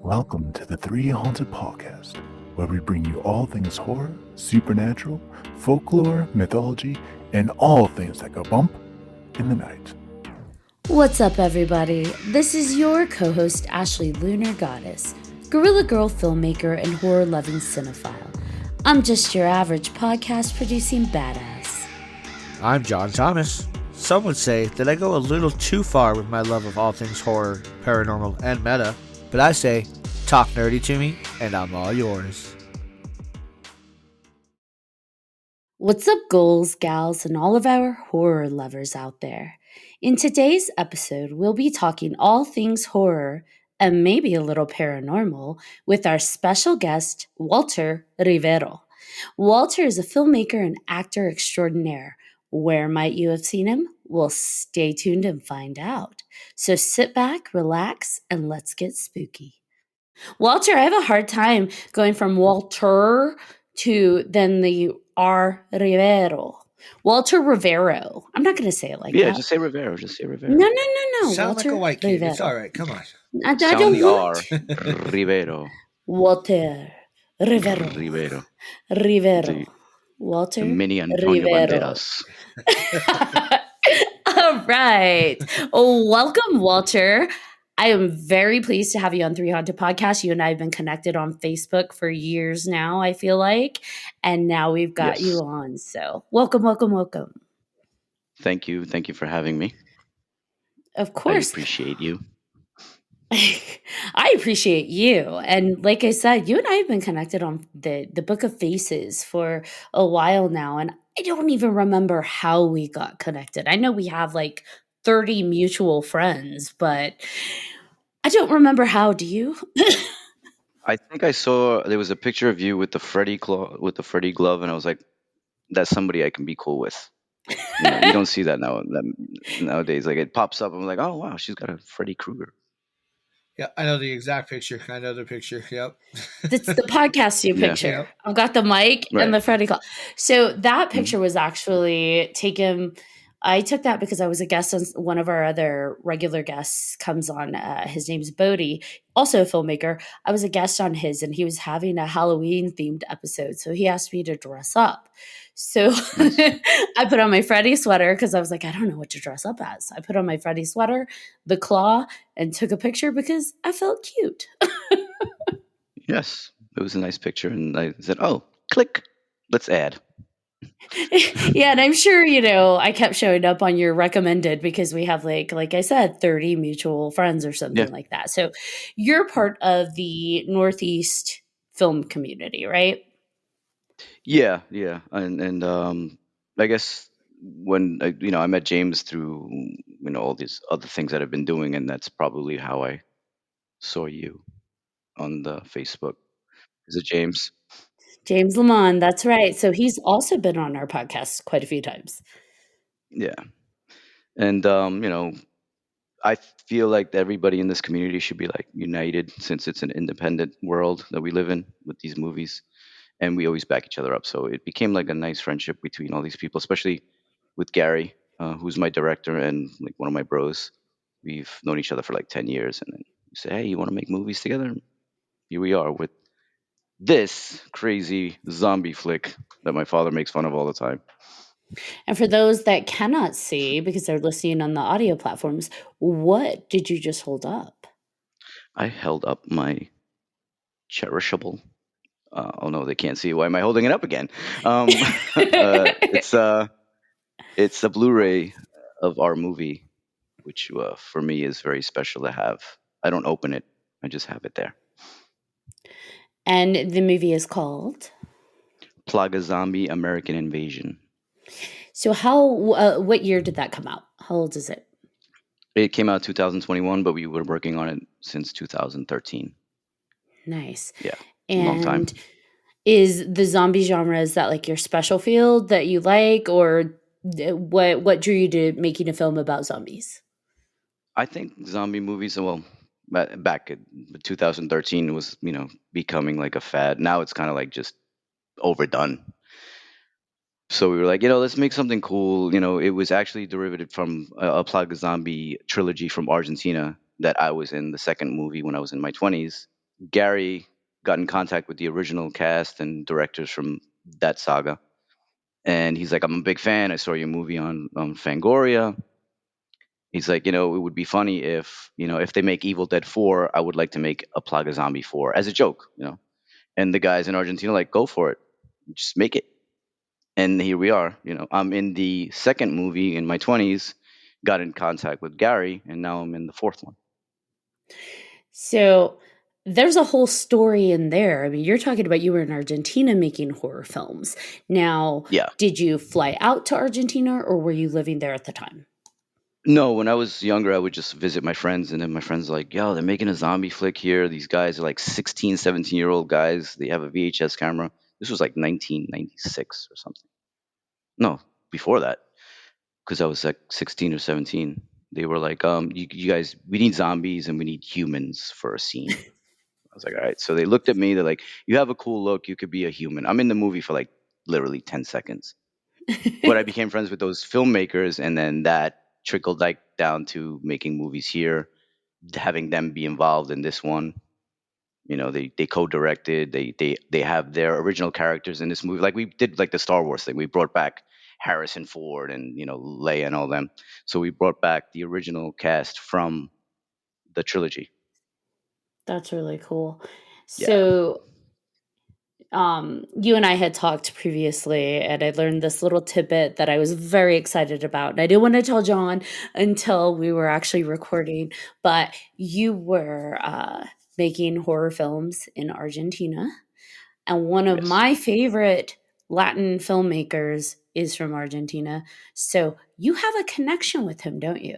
Welcome to the 3Haunted podcast, where we bring you all things horror, supernatural, folklore, mythology, and all things that go bump in the night. What's up, everybody? This is your co host, Ashley Lunar Goddess, Gorilla Girl filmmaker and horror loving cinephile. I'm just your average podcast producing badass. I'm John Thomas. Some would say that I go a little too far with my love of all things horror, paranormal, and meta, but I say, talk nerdy to me, and I'm all yours. What's up, ghouls, gals, and all of our horror lovers out there? In today's episode, we'll be talking all things horror and maybe a little paranormal with our special guest, Walter Rivero. Walter is a filmmaker and actor extraordinaire. Where might you have seen him? Well, stay tuned and find out. So sit back, relax, and let's get spooky. Walter, I have a hard time going from Walter to then the R. Rivero. Walter Rivero. I'm not going to say it like that. Yeah, just say Rivero. Just say Rivero. No. Sound Walter like a white kid. Rivero. It's all right. Come on. I Sound don't the want R. Rivero. Walter Rivero. Rivero. Rivero. The Walter mini Antonio Rivero. Banderas. All right. Welcome, Walter. I am very pleased to have you on 3Haunted Podcast. You and I have been connected on Facebook for years now, I feel like. And now we've got Yes. you on. So welcome. Thank you. Thank you for having me. Of I course. appreciate you. I appreciate you. And like I said, you and I have been connected on the Book of Faces for a while now. And I don't even remember how we got connected. I know we have like 30 mutual friends, but I don't remember how. Do you? I think I saw there was a picture of you with the Freddy glove, and I was like, "That's somebody I can be cool with." You don't see that nowadays. Like it pops up, I'm like, "Oh wow, she's got a Freddy Krueger." Yeah, I know the exact picture. I know the picture. Yep. It's the podcast you Yeah. picture. Yep. I've got the mic Right. and the Freddy call. So that Mhm. picture was actually taken. I took that because I was a guest on one of our other regular guests comes on. His name's Bodie, also a filmmaker. I was a guest on his, and he was having a Halloween themed episode. So he asked me to dress up. So Nice. I put on my Freddy sweater because I was like, I don't know what to dress up as. I put on my Freddy sweater, the claw, and took a picture because I felt cute. Yes, it was a nice picture, and I said, "Oh, click, let's add." Yeah, and I'm sure, I kept showing up on your recommended because we have like I said, 30 mutual friends or something Yeah. like that. So you're part of the Northeast film community, right? Yeah, and I guess when I met James through all these other things that I've been doing, and that's probably how I saw you on the Facebook. Is it James? James Lamont, that's right. So he's also been on our podcast quite a few times. Yeah, and I feel like everybody in this community should be like united since it's an independent world that we live in with these movies, and we always back each other up. So it became like a nice friendship between all these people, especially with Gary, who's my director and like one of my bros. We've known each other for like 10 years, and then we say, "Hey, you want to make movies together?" And here we are with this crazy zombie flick that my father makes fun of all the time. And for those that cannot see because they're listening on the audio platforms, what did you just hold up? I held up my cherishable. Oh no, they can't see. Why am I holding it up again? It's a Blu-ray of our movie, which for me is very special to have. I don't open it; I just have it there. And the movie is called? Plaga Zombie: American Invasion. So what year did that come out? How old is it? It came out 2021, but we were working on it since 2013. Nice. Yeah, And long time. is the zombie genre, is that like your special field that you like, or what drew you to making a film about zombies? I think zombie movies, well, back in 2013 was, becoming like a fad. Now it's kind of like just overdone. So we were like, let's make something cool. It was actually derivative from a Plaga Zombie trilogy from Argentina that I was in the second movie when I was in my 20s. Gary got in contact with the original cast and directors from that saga, and he's like, "I'm a big fan. I saw your movie on Fangoria." He's like, it would be funny if, if they make Evil Dead 4, I would like to make a Plaga Zombie 4 as a joke. And the guys in Argentina like, go for it, just make it. And here we are. I'm in the second movie in my 20s, got in contact with Gary, and now I'm in the fourth one. So there's a whole story in there. I mean, you're talking about you were in Argentina making horror films. Now, Yeah. did you fly out to Argentina or were you living there at the time? No, when I was younger, I would just visit my friends, and then my friends were like, yo, they're making a zombie flick here. These guys are like 16, 17-year-old guys. They have a VHS camera. This was like 1996 or something. No, before that, because I was like 16 or 17. They were like, you guys, we need zombies and we need humans for a scene. I was like, all right. So they looked at me. They're like, you have a cool look. You could be a human. I'm in the movie for like literally 10 seconds. But I became friends with those filmmakers, and then that trickled like down to making movies here, having them be involved in this one. They co-directed. They have their original characters in this movie. Like we did like the Star Wars thing. We brought back Harrison Ford and Leia and all them. So we brought back the original cast from the trilogy. That's really cool. Yeah. So, you and I had talked previously, and I learned this little tidbit that I was very excited about. And I didn't want to tell John until we were actually recording, but you were making horror films in Argentina. And one of Yes. my favorite Latin filmmakers is from Argentina. So you have a connection with him, don't you?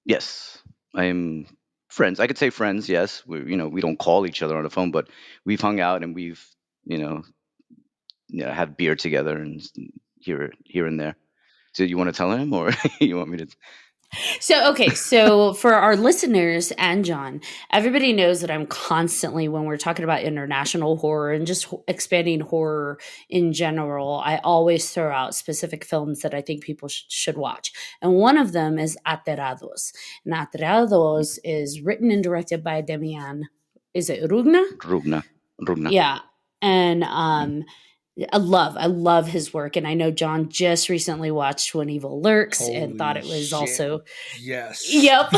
Yes. I'm friends. I could say friends. Yes. We don't call each other on the phone, but we've hung out and we've you know had beer together and here and there. So you want to tell him, or you want me to? So for our listeners and John, everybody knows that I'm constantly, when we're talking about international horror and just expanding horror in general, I always throw out specific films that I think people should watch. And one of them is Aterrados. And Aterrados is written and directed by Damian. Is it Rugna? Rugna. Yeah. And I love his work, and I know John just recently watched When Evil Lurks and thought it was also yes. Yep.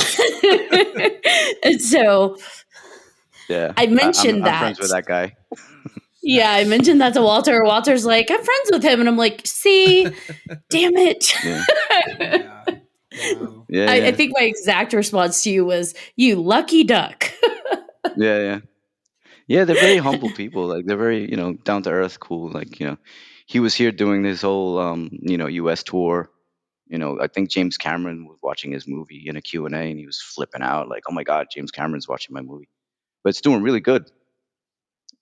And so Yeah, I mentioned I'm that. friends with that guy. Yeah, I mentioned that to Walter. Walter's like, I'm friends with him, and I'm like, see, damn it. Yeah. Wow. Yeah, I think my exact response to you was, you lucky duck. yeah. Yeah, they're very humble people. Like they're very, down to earth, cool. Like, he was here doing this whole, U.S. tour. I think James Cameron was watching his movie in a Q&A, and he was flipping out like, oh my God, James Cameron's watching my movie. But it's doing really good.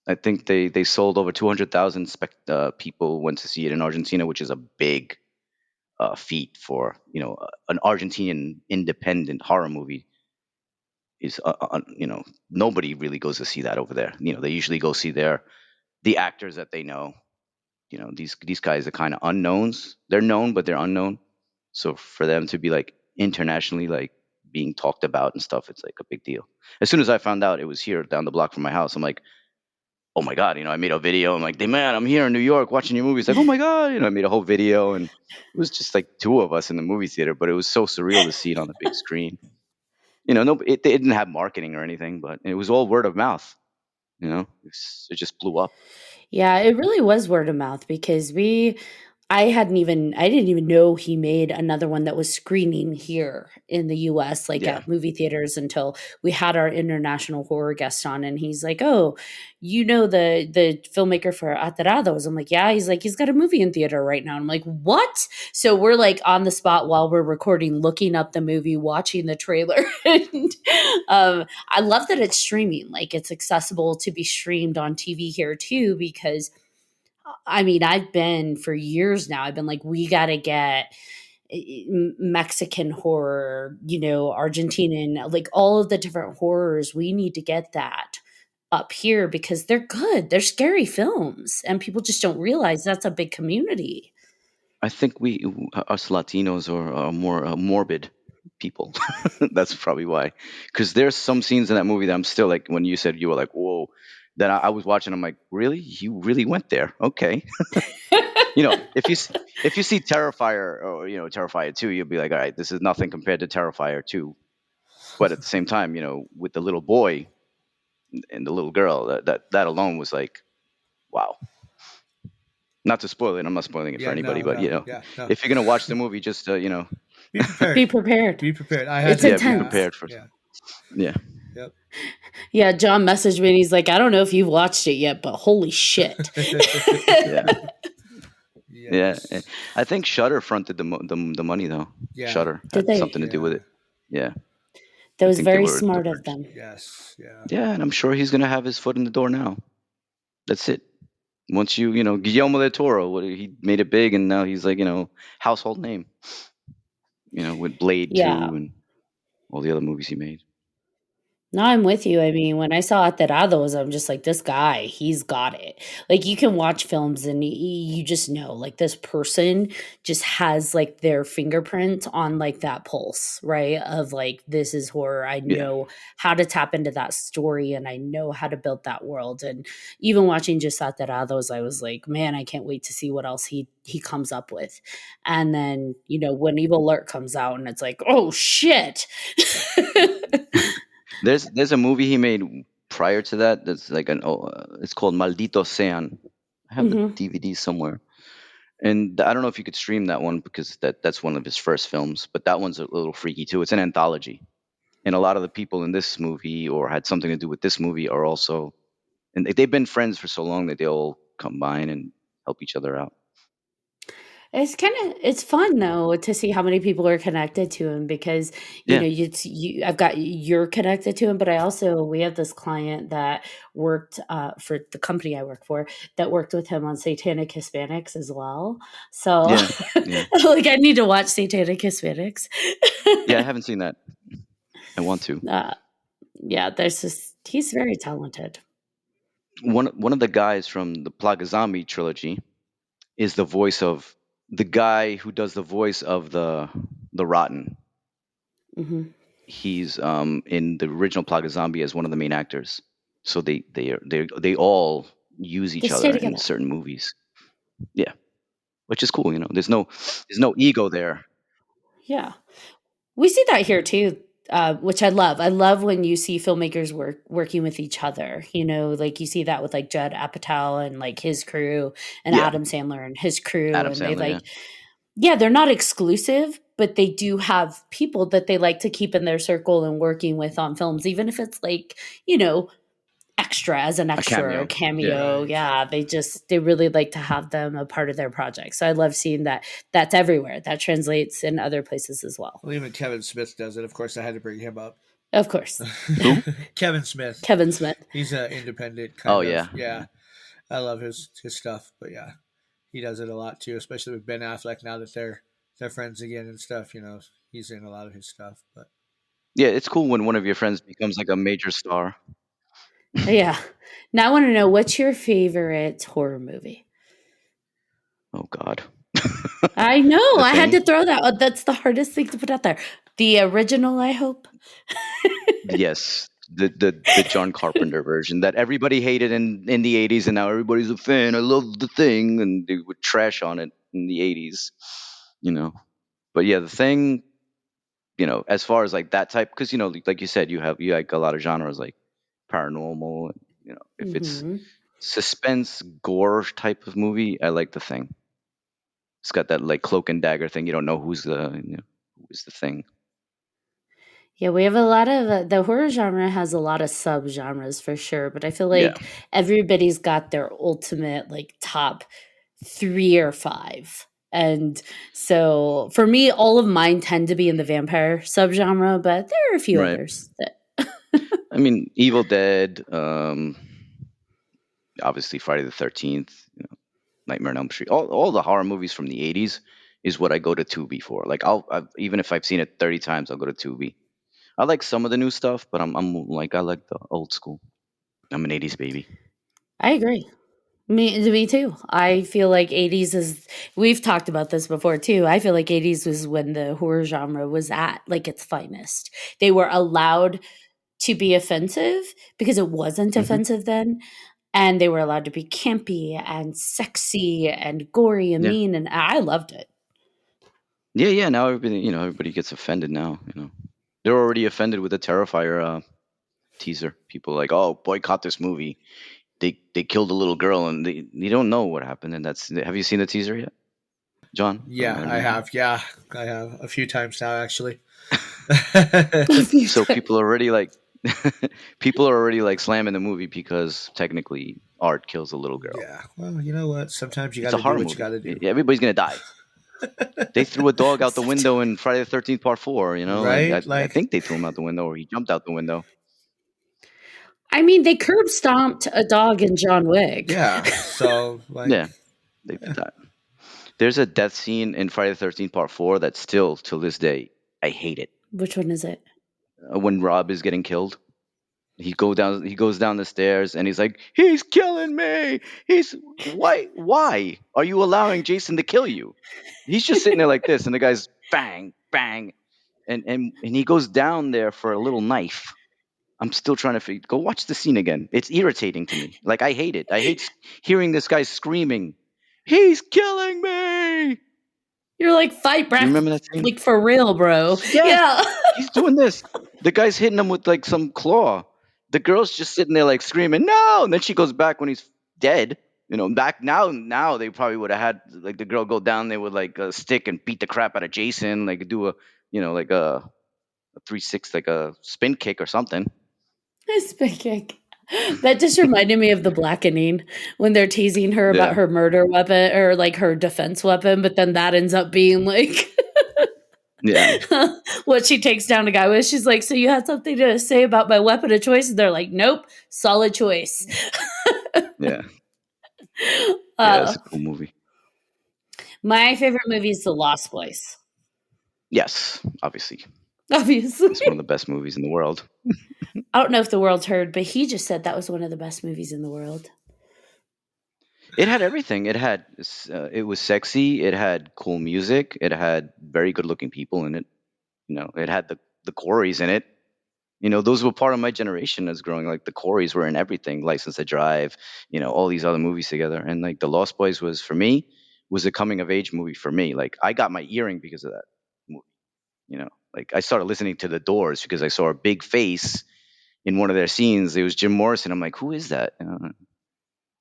I think they sold over 200,000 people went to see it in Argentina, which is a big feat for, an Argentinian independent horror movie. Is nobody really goes to see that over there. They usually go see the actors that they know. These guys are kind of unknowns. They're known, but they're unknown. So for them to be like internationally like being talked about and stuff, it's like a big deal. As soon as I found out it was here down the block from my house, I'm like, oh my God, I made a video. I'm like, hey man, I'm here in New York watching your movies. Like, oh my God, I made a whole video, and it was just like two of us in the movie theater, but it was so surreal to see it on the big screen. No, it didn't have marketing or anything, but it was all word of mouth. It just blew up. Yeah, it really was word of mouth because I didn't even know he made another one that was screening here in the US, like Yeah. at movie theaters, until we had our international horror guest on, and he's like, oh, the filmmaker for Aterrados. I'm like, yeah. He's like, he's got a movie in theater right now. I'm like, what? So we're like on the spot while we're recording, looking up the movie, watching the trailer. And I love that it's streaming. Like it's accessible to be streamed on TV here too, because I mean, I've been for years now, I've been like, we got to get Mexican horror, Argentinian, like all of the different horrors. We need to get that up here because they're good. They're scary films, and people just don't realize that's a big community. I think us Latinos are more morbid. people. That's probably why. Because there's some scenes in that movie that I'm still like, when you said you were like, whoa, then I was watching. I'm like, really? You really went there? Okay. If you see Terrifier or Terrifier 2, you'll be like, all right, this is nothing compared to Terrifier 2. But at the same time, with the little boy and the little girl, that alone was like, wow. Not to spoil it, I'm not spoiling it for Yeah, anybody, no, but no, yeah, no. if you're gonna watch the movie, just Be prepared. Be prepared. Be prepared. I had It's to. yeah, be intense. prepared for. Yeah. Yeah, Yep. Yeah, John messaged me and he's like, I don't know if you've watched it yet, but holy shit. yeah, yeah. Yes. I think Shutter fronted the money though. Yeah. Shutter Did had they? something to do with Yeah. it. Yeah, That I was think they very were the smart of purchase. them. Yes. Yeah. Yeah, and I'm sure he's gonna have his foot in the door now. That's it. Once Guillermo del Toro, he made it big, and now he's like household name. With Blade Yeah. 2 and all the other movies he made. No, I'm with you. I mean, when I saw Aterados, I'm just like, this guy, he's got it. Like, you can watch films and you just know, like, this person just has, like, their fingerprint on, like, that pulse, right? Of, like, this is horror. I Yeah, know how to tap into that story and I know how to build that world. And even watching just Aterados, I was like, man, I can't wait to see what else he comes up with. And then, when Evil Alert comes out and it's like, oh, shit. there's a movie he made prior to that that's like it's called Maldito Sean. I have the Hmm. DVD somewhere, and I don't know if you could stream that one because that's one of his first films, but that one's a little freaky too. It's an anthology, and a lot of the people in this movie or had something to do with this movie are also, and they've been friends for so long that they all combine and help each other out. It's fun though to see how many people are connected to him because Yeah, I've got you're connected to him, but we have this client that worked for the company I work for that worked with him on Satanic Hispanics as well. So yeah, yeah, like I need to watch Satanic Hispanics. yeah. I haven't seen that. I want to. uh, yeah, he's very talented. One of the guys from the Plaga Zombie trilogy is the voice of the guy who does the voice of the Rotten. Hmm. He's in the original Plaga Zombie as one of the main actors. So they all use They each stay other in together. certain movies. Yeah, which is cool. There's no ego there. Yeah. We see that here too, which I love. I love when you see filmmakers working with each other. Like you see that with like Judd Apatow and like his crew, and Yeah, Adam Sandler and his crew, Adam and they Sandler. Yeah, like, yeah, they're not exclusive, but they do have people that they like to keep in their circle and working with on films, even if it's like extra as an a extra or cameo. Yeah, cameo. Right. Yeah, they really like to have them a part of their project. So I love seeing that. That's everywhere. That translates in other places as well. Well, even Kevin Smith does it. Of course, I had to bring him up. Of course. Who? Kevin Smith. Kevin Smith. He's an independent Oh kind of. yeah, Yeah. I love his stuff, but yeah, he does it a lot too, especially with Ben Affleck now that they're friends again and stuff. He's in a lot of his stuff. But yeah. It's cool when one of your friends becomes like a major star. Yeah. Now I want to know, what's your favorite horror movie? Oh God. I know. The I had Thing. to throw that. That's the hardest thing to put out there. The original, I hope. Yes, the John Carpenter version that everybody hated in the 80s, and now everybody's a fan. I love The Thing, and they would trash on it in the 80s, you know. But yeah, The Thing, as far as like that type, because like you said, you like a lot of genres like paranormal, and if it's Hmm. suspense gore type of movie, I like The Thing. It's got that like cloak and dagger thing. You don't know who is the thing. Yeah, we have a lot of the horror genre has a lot of subgenres for sure, but I feel Yeah, like everybody's got their ultimate like top 3 or 5. And so for me, all of mine tend to be in the vampire subgenre, but there are a few right. others that I mean, Evil Dead, obviously Friday the 13th, Nightmare on Elm Street, all the horror movies from the 80s is what I go to Tubi for. Like even if I've seen it 30 times, I'll go to Tubi. I like some of the new stuff, but I'm like I like the old school. I'm an 80s baby. I agree. Me too. I feel like 80s is, we've talked about this before too. I feel like 80s was when the horror genre was at like its finest. They were allowed to be offensive because it wasn't Hmm. offensive then. And they were allowed to be campy and sexy and gory and Yeah, mean. And I loved it. yeah, yeah. Now everybody gets offended now. They're already offended with the Terrifier teaser. People are like, oh, boycott this movie. They killed a little girl, and they don't know what happened. And that's have you seen the teaser yet, John? Yeah, Or I anyone? have. Yeah, I have a few times now, actually. A few So times. people are already like, people are already like slamming the movie because technically art kills a little girl. Yeah. Well, you know what? Sometimes you got It's a to do horror what you got movie. to do. Everybody's gonna die. They threw a dog out the Such- window in Friday the 13th Part 4. Like Right? I Like, think they threw him out the window, or he jumped out the window. I mean, they curb stomped a dog in John Wick. yeah. So, like, Yeah, they did yeah. that. There's a death scene in Friday the 13th Part 4 that still, till this day, I hate it. Which one is it? When Rob is getting killed, he goes down the stairs and he's like, he's killing me. Why are you allowing Jason to kill you? He's just sitting there like this, and the guy's bang, bang, and he goes down there for a little knife. I'm still trying to figure. Go watch the scene again. It's irritating to me. Like I hate it. I hate hearing this guy screaming, "He's killing me!" You're like, fight You back, remember that scene? like for real, bro. Yeah, Yeah. he's doing this. The guy's hitting him with like some claw. The girl's just sitting there like screaming, "No!" And then she goes back when he's dead. Back now they probably would have had like the girl go down there with like a stick and beat the crap out of Jason, like do like a 360, like a spin kick or something. Speaking. That just reminded me of The Blackening when they're teasing her about Yeah, her murder weapon or like her defense weapon, but then that ends up being like yeah, what she takes down a guy with. She's like, "So you had something to say about my weapon of choice?" And they're like, "Nope, solid choice." yeah, yeah. uh, It's a cool movie. my favorite movie is The Lost Boys, Yes, obviously, obviously. it's one of the best movies in the world. I don't know if the world's heard, but he just said that was one of the best movies in the world. It had everything. It was sexy. It had cool music. It had very good looking people in it. It had the Corys in it. Those were part of my generation as growing. Like the Corys were in everything. License to Drive. All these other movies together. And like the Lost Boys was for me was a coming of age movie for me. Like I got my earring because of that movie. Like I started listening to the Doors because I saw a big face in one of their scenes. It was Jim Morrison. I'm like, who is that?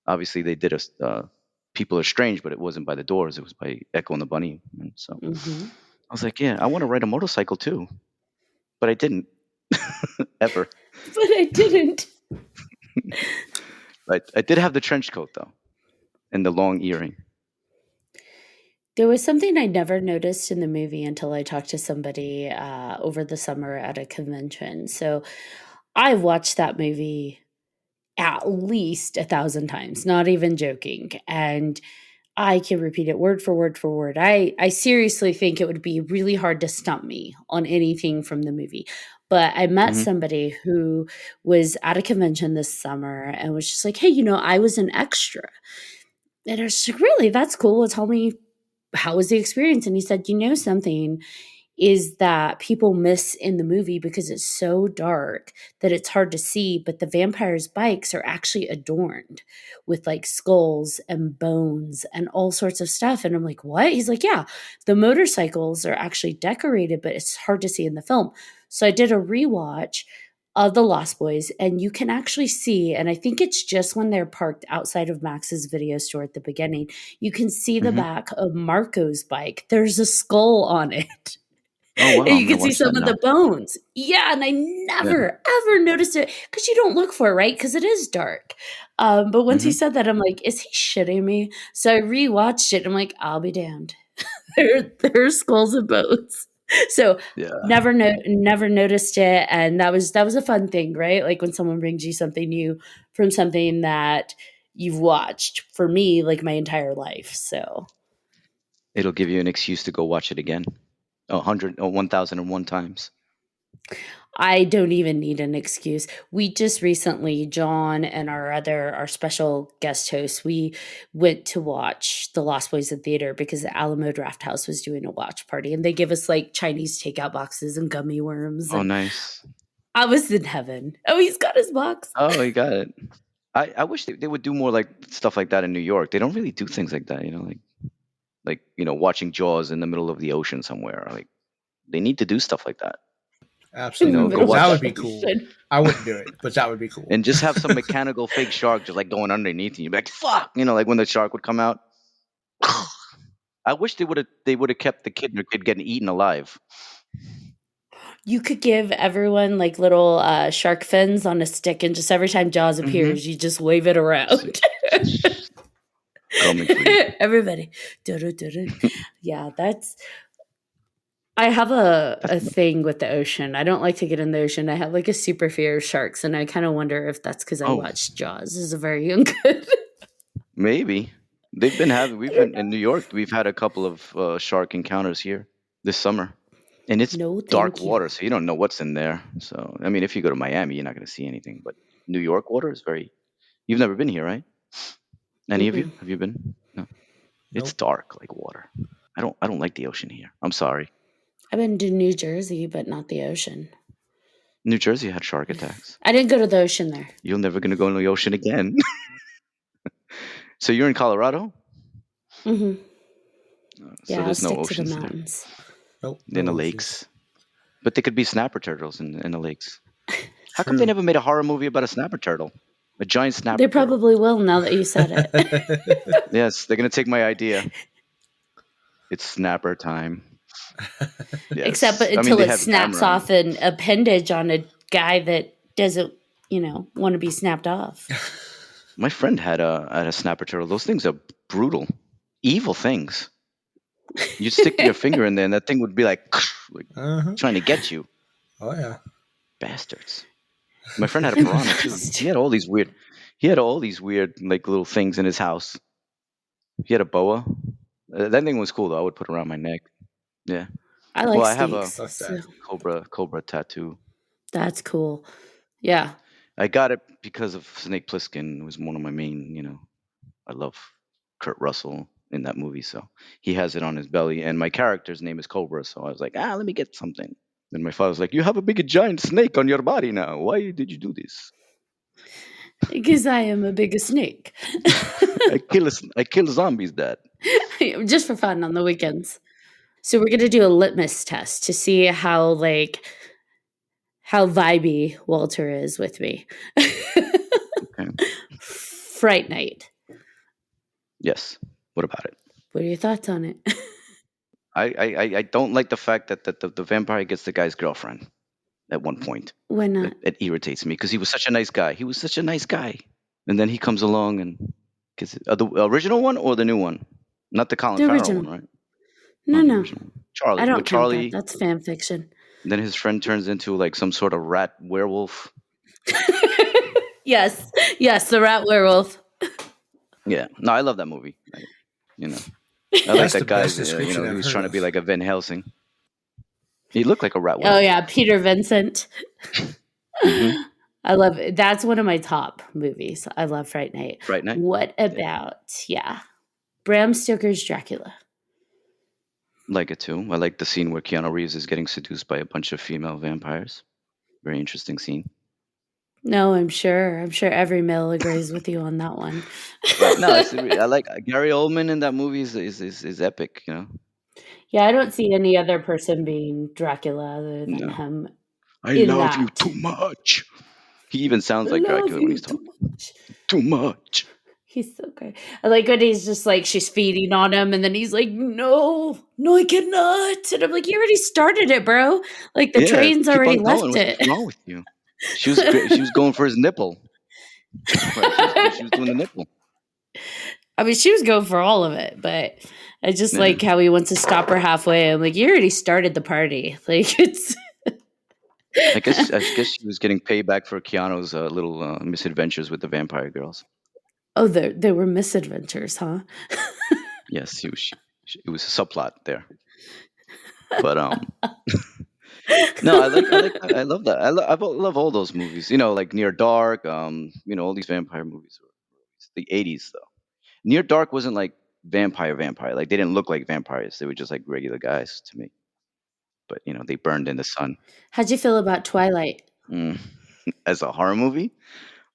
Obviously, they did a People Are Strange, but it wasn't by the Doors. It was by Echo and the Bunny. And so Hmm. I was like, yeah, I want to ride a motorcycle too, but I didn't ever. But I didn't. But I did have the trench coat though, and the long earring. There was something I never noticed in the movie until I talked to somebody over the summer at a convention. So I watched that movie at least 1,000 times, not even joking. And I can repeat it word for word for word. I seriously think it would be really hard to stump me on anything from the movie. But I met Hmm. somebody who was at a convention this summer and was just like, hey, I was an extra. And I was like, really? That's cool. Well, tell me, how was the experience? And he said, something is that people miss in the movie because it's so dark that it's hard to see, but the vampires' bikes are actually adorned with like skulls and bones and all sorts of stuff. And I'm like, what? He's like, yeah, the motorcycles are actually decorated, but it's hard to see in the film. So I did a rewatch of The Lost Boys, and you can actually see, and I think it's just when they're parked outside of Max's video store at the beginning, you can see the Hmm. back of Marco's bike. There's a skull on it. Oh And wow, I'm you gonna can see watch that some of the now. bones. Yeah, and I Yeah. never ever noticed it because you don't look for it, right? Because it is dark. But once he Hmm. said that, I'm like, is he shitting me? So I rewatched it. And I'm like, I'll be damned. There are skulls and bones. So Yeah. never noticed it, and that was a fun thing, right? Like when someone brings you something new from something that you've watched. For me, like my entire life. So It'll give you an excuse to go watch it again. 100 or 1,001 times. I don't even need an excuse. We just recently, John and our special guest host, we went to watch The Lost Boys in theater because the Alamo Draft House was doing a watch party, and they give us like Chinese takeout boxes and gummy worms, Oh, and nice. I was in heaven. Oh, he's got his box. Oh, you got it. I wish they would do more like stuff like that in New York. They don't really do things like that, like watching Jaws in the middle of the ocean somewhere. Like they need to do stuff like that. In the Absolutely. Go middle That of would the be cool. ocean. I wouldn't do it, but that would be cool. and just have some mechanical fake shark just like going underneath you. You'd be like, fuck, like when the shark would come out. I wish they would have kept the kid getting eaten alive. You could give everyone like little shark fins on a stick, and just every time Jaws appears, you just wave it around. Coming for you. Everybody. Du-du-du-du. Yeah, that's. I have a thing with the ocean. I don't like to get in the ocean. I have like a super fear of sharks, and I kind of wonder if that's because I Oh. watched Jaws as a very young kid. Maybe we've been in New York. We've had a couple of shark encounters here this summer, and it's No, dark thank you. water, so you don't know what's in there. So I mean, if you go to Miami, you're not going to see anything. But New York water is very. You've never been here, right? Any of you? Have you been? No. It's Nope. dark like water. I don't like the ocean here. I'm sorry. I've been to New Jersey, but not the ocean. New Jersey had shark attacks. I didn't go to the ocean there. You're never going to go in the ocean again. So you're in Colorado? Mm-hmm. So Yeah, I'll there's no stick to the oceans there. mountains. Nope. In the no lakes. But they could be snapper turtles in the lakes. How come True. they never made a horror movie about a snapper turtle? A giant snapper They turtle. probably will now that you said it. Yes, they're going to take my idea. It's snapper time. Yes. Except I mean, until they it have snaps camera. off an appendage on a guy that doesn't, want to be snapped off. My friend had a snapper turtle. Those things are brutal, evil things. You'd stick your finger in there, and that thing would be like Uh-huh. trying to get you. Oh yeah. Bastards. My friend had a piranha too. He had all these weird like little things in his house. He had a boa. That thing was cool though. I would put it around my neck. Yeah. I like Well, I have a snakes. That's So cobra tattoo. that's cool. Yeah. I got it because of Snake Plissken. It was one of my main, I love Kurt Russell in that movie, so he has it on his belly. And my character's name is Cobra, so I was like, let me get something. And my father's like, you have a big giant snake on your body now. Why did you do this? Because I am a bigger snake. I kill zombies, Dad. Just for fun on the weekends. So we're gonna do a litmus test to see how vibey Walter is with me. Okay. Fright Night. Yes. What about it? What are your thoughts on it? I don't like the fact that the vampire gets the guy's girlfriend at one point. Why not? It irritates me because he was such a nice guy. And then he comes along and gets it. The original one or the new one? Not the Colin The Farrell original. one, right? No, Not the no. original one. Charlie. I don't With count Charlie. that. That's fan fiction. Then his friend turns into like some sort of rat werewolf. Yes, the rat werewolf. Yeah. No, I love that movie. I like That's that the guy. best description He I've was heard trying to of. be like a Van Helsing. He looked like a rat werewolf. Oh yeah, Peter Vincent. Mhm. I love it. That's one of my top movies. I love Fright Night. Fright Night? What about Bram Stoker's Dracula? Like it too. I like the scene where Keanu Reeves is getting seduced by a bunch of female vampires. Very interesting scene. No, I'm sure every male agrees with you on that one. But no, I like Gary Oldman in that movie is epic. Yeah, I don't see any other person being Dracula other than No. him. I In love you that. too much. He even sounds like I love Dracula when you he's too talking. much. Too much. He's so great. I like when he's just like, she's feeding on him, and then he's like, no, I cannot. And I'm like, you already started it, bro. Like, the train's keep already on left going. it. What's wrong with you? She was going for his nipple. Right, she was doing the nipple. I mean, she was going for all of it, but I just like how he wants to stop her halfway. I'm like, you already started the party. Like, it's... I guess she was getting payback for Keanu's little misadventures with the vampire girls. Oh, they were misadventures, huh? Yes, it was a subplot there. But No, I love that. I love all those movies. You know, like Near Dark. All these vampire movies. The '80s though. Near Dark wasn't like vampire. Like they didn't look like vampires. They were just like regular guys to me. But they burned in the sun. How'd you feel about Twilight? Mm. As a horror movie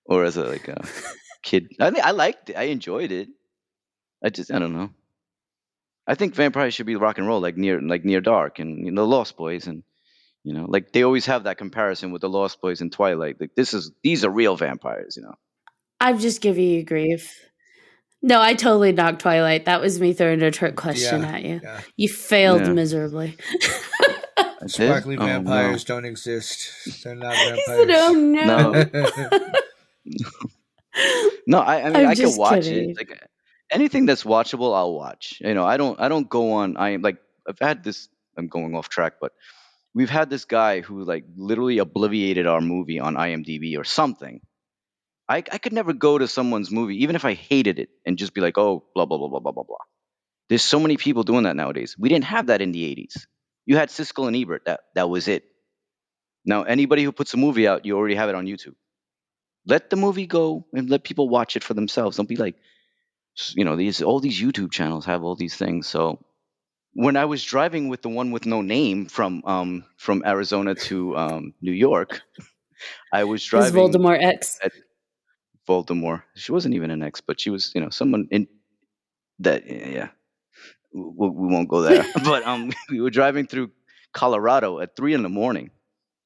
or as a kid, I liked it. I enjoyed it. I don't know. I think vampires should be rock and roll, like Near Dark and the Lost Boys, and like they always have that comparison with the Lost Boys and Twilight. Like these are real vampires. I'm just giving you grief. No, I totally knocked Twilight. That was me throwing a trick question Yeah, at you. yeah. You failed Yeah, miserably. I did. Sparkly Oh no, vampires don't exist. They're not He said, "Oh vampires. no, no." no. I mean, I'm I can just watch it. kidding. Like anything that's watchable, I'll watch. I don't go on. I've had this. I'm going off track, but we've had this guy who like literally obliviated our movie on IMDb or something. I could never go to someone's movie, even if I hated it, and just be like, oh, blah, blah, blah, blah, blah, blah, blah. There's so many people doing that nowadays. We didn't have that in the '80s. You had Siskel and Ebert. That was it. Now, anybody who puts a movie out, you already have it on YouTube. Let the movie go and let people watch it for themselves. Don't be like, these all these YouTube channels have all these things. So when I was driving with the one with no name from Arizona to New York, I was His driving Voldemort X. at Baltimore. She wasn't even an ex, but she was, someone in that. Yeah, we won't go there. But we were driving through Colorado at 3 in the morning.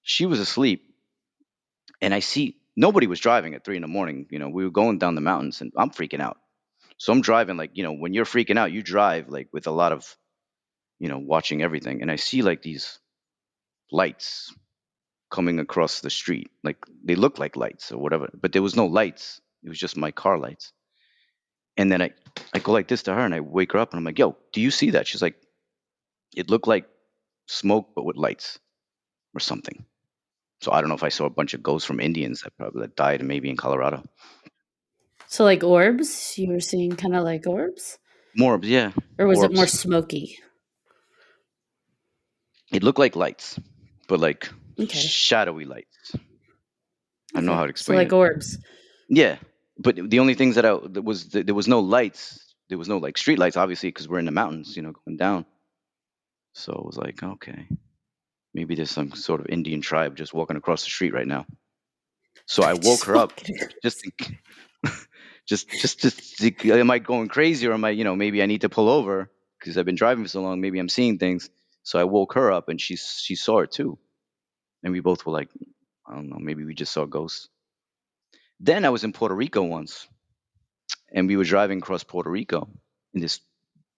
She was asleep, and I see nobody was driving at 3 in the morning. We were going down the mountains, and I'm freaking out. So I'm driving like, when you're freaking out, you drive like with a lot of, watching everything. And I see like these lights coming across the street. Like they look like lights or whatever, but there was no lights. It was just my car lights. And then I go like this to her and I wake her up and I'm like, yo, do you see that? She's like, it looked like smoke, but with lights or something. So I don't know if I saw a bunch of ghosts from Indians that died maybe in Colorado. So, like orbs? You were seeing kind of like orbs? More, yeah, Or was it more orbs. smoky? It looked like lights, but like Okay. shadowy lights. I don't know how to So, explain like it. orbs. Yeah, but the only things there was no lights. There was no like street lights, obviously, because we're in the mountains, going down. So it was like, okay, maybe there's some sort of Indian tribe just walking across the street right now. So I woke Just her up walking just across. am I going crazy or am I, maybe I need to pull over because I've been driving for so long. Maybe I'm seeing things. So I woke her up and she saw it too, and we both were like, I don't know, maybe we just saw ghosts. Then I was in Puerto Rico once, and we were driving across Puerto Rico in this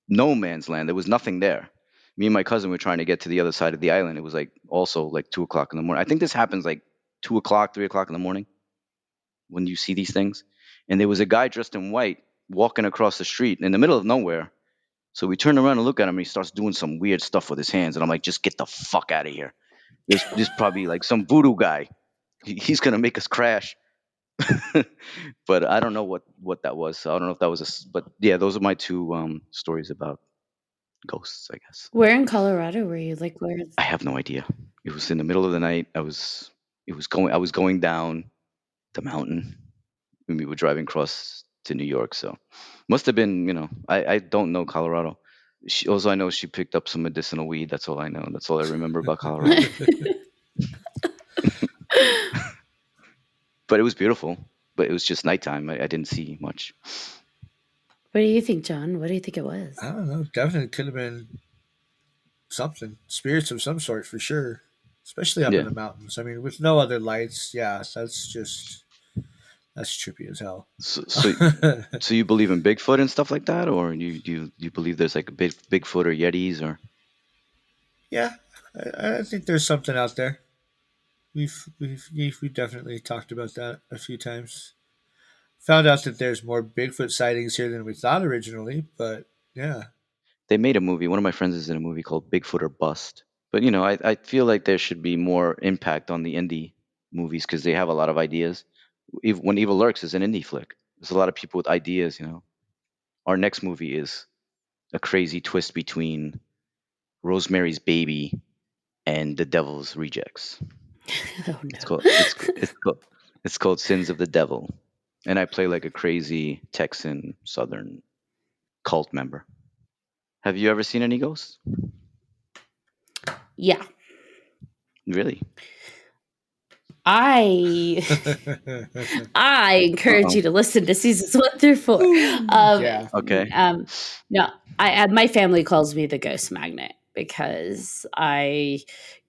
no man's land. There was nothing there. Me and my cousin were trying to get to the other side of the island. It was like also like 2 o'clock in the morning. I think this happens like 2 o'clock, 3 o'clock in the morning when you see these things. And there was a guy dressed in white walking across the street in the middle of nowhere. So we turn around and look at him, and he starts doing some weird stuff with his hands. And I'm like, just get the fuck out of here. There's probably like some voodoo guy. He's gonna make us crash. But I don't know what that was. So I don't know if that was but yeah, those are my two stories about ghosts, I guess. Where in Colorado were you? Like where? I have no idea. It was in the middle of the night. I was going down the mountain when we were driving across to New York. So must have been, I don't know Colorado. Also, I know she picked up some medicinal weed. That's all I know. That's all I remember about Colorado. But it was beautiful. But it was just nighttime. I didn't see much. What do you think, John? What do you think it was? I don't know. Definitely could have been something. Spirits of some sort for sure. Especially up in Yeah. the mountains. I mean, with no other lights, yeah, that's trippy as hell. So you believe in Bigfoot and stuff like that, or you believe there's like a Bigfoot or Yetis or? Yeah, I think there's something out there. We've definitely talked about that a few times. Found out that there's more Bigfoot sightings here than we thought originally, but yeah. They made a movie. One of my friends is in a movie called Bigfoot or Bust. But I feel like there should be more impact on the indie movies because they have a lot of ideas. When Evil Lurks is an indie flick, there's a lot of people with ideas. Our next movie is a crazy twist between Rosemary's Baby and the Devil's Rejects. Oh It's no. called it's called Sins of the Devil, and I play like a crazy Texan Southern cult member. Have you ever seen any ghosts? Yeah. Really? I I encourage Uh-oh. you to listen to seasons 1 through 4. Yeah. Okay. No, my family calls me the ghost magnet because I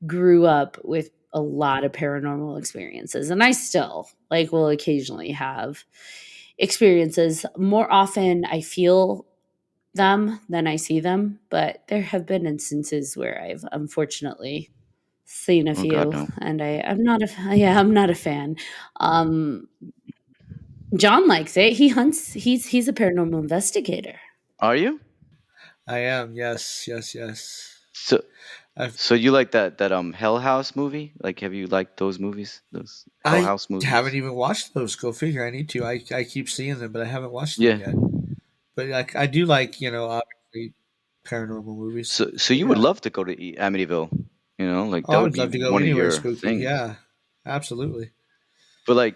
grew up with a lot of paranormal experiences, and I still like will occasionally have experiences. More often, I feel them than I see them, but there have been instances where I've unfortunately seen a Oh God, few, no. and I'm not a fan. Um, John likes it. He hunts. He's a paranormal investigator. Are you? I am. Yes, yes, yes. So I've so you like that Hell House movie? Like, have you liked those movies? Those Hell I House haven't movies? even watched those. Go figure. I need to. I keep seeing them, but I haven't watched them Yeah. yet. But I do like, obviously paranormal movies. So But you would yeah. love to go to Amityville, like Oh, that I would would be love to go one of anywhere your spooky. things. Yeah. Absolutely. But like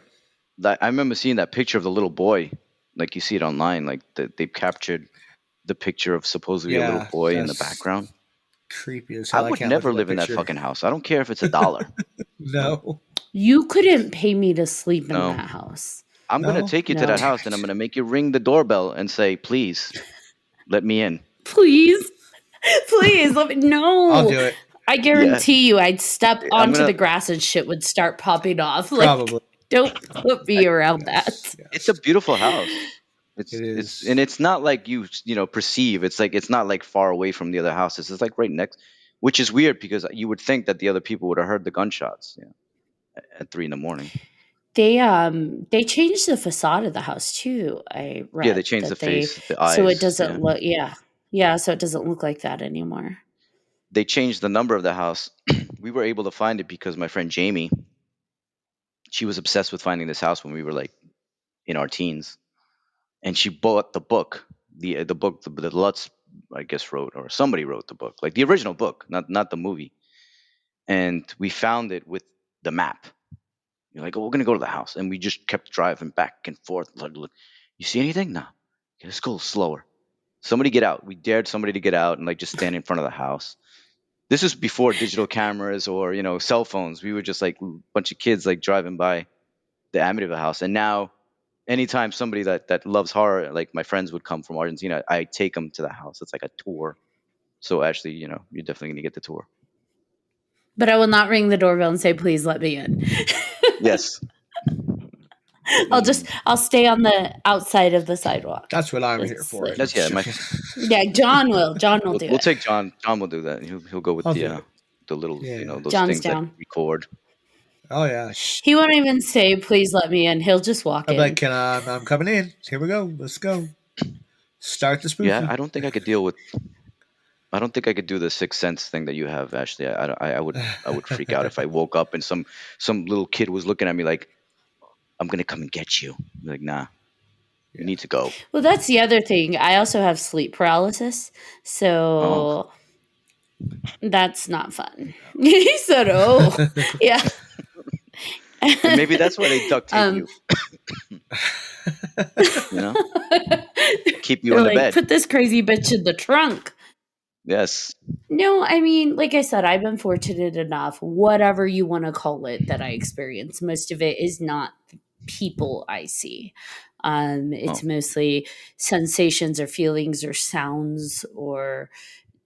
that, I remember seeing that picture of the little boy, like you see it online, like they captured the picture of supposedly a little Yeah, boy in the that's background. creepy as I hell. I would can't look never at that live in that picture. fucking house. I don't care if it's $1. No. You couldn't pay me to sleep in No, that house. I'm gonna No. take you to No. that Damn house and I'm it. gonna make you ring the doorbell and say, "Please, let me in." Please, please let me. I'll No, do it. I Yeah, guarantee you, I'd step I'm onto gonna. the grass and shit would start popping off. Like, Probably. don't put me around Yes. that. It's a Yes. beautiful house. It And is. it's not like you perceive. It's like it's not like far away from the other houses. It's like right next, which is weird because you would think that the other people would have heard the gunshots, at 3 in the morning. They changed the facade of the house too. I Yeah, they read changed the that they face, the so it eyes. doesn't Yeah, look yeah, so it doesn't look like that anymore. they changed the number of the house. We were able to find it because my friend Jamie, she was obsessed with finding this house when we were like in our teens, and she bought the book, the book the Lutz, I guess, wrote, or somebody wrote the book, like the original book, not the movie. And we found it with the map. You're like, oh, we're gonna go to the house, and we just kept driving back and forth. Like, look, you see anything? No. Okay, let's go slower. Somebody get out. We dared somebody to get out and like just stand in front of the house. This is before digital cameras or cell phones. We were just like a bunch of kids like driving by the Amityville house. And now, anytime somebody that loves horror, like my friends would come from Argentina, I take them to the house. It's like a tour. So actually, you're definitely gonna get the tour. But I will not ring the doorbell and say, "Please let me in." Yes. I'll stay on the outside of the sidewalk. That's what I'm here Just for. like That's yeah. My yeah, John will do we'll it. take John. John will do that. He'll go with I'll the do it. the little Yeah. those John's things that down. record. Oh yeah. He won't even say, "Please let me in." He'll just walk I'm like, in. can I'm coming in. Here we go. Let's go. Start the Yeah, spooky. I don't think I could deal with. I don't think I could do the sixth sense thing that you have, Ashley. I would freak out if I woke up and some little kid was looking at me like, "I'm gonna come and get you." I'm like, nah, you Yeah. need to go. Well, that's the other thing. I also have sleep paralysis, Oh, so that's not fun. He said, "Oh, yeah." and maybe that's why they duct tape um, you. You know, keep you they're in the like, bed. "Put this crazy bitch in the trunk." Yes. No, I mean, like I said, I've been fortunate enough, whatever you want to call it, that I experience. Most of it is not people I see. Oh, It's mostly sensations or feelings or sounds or,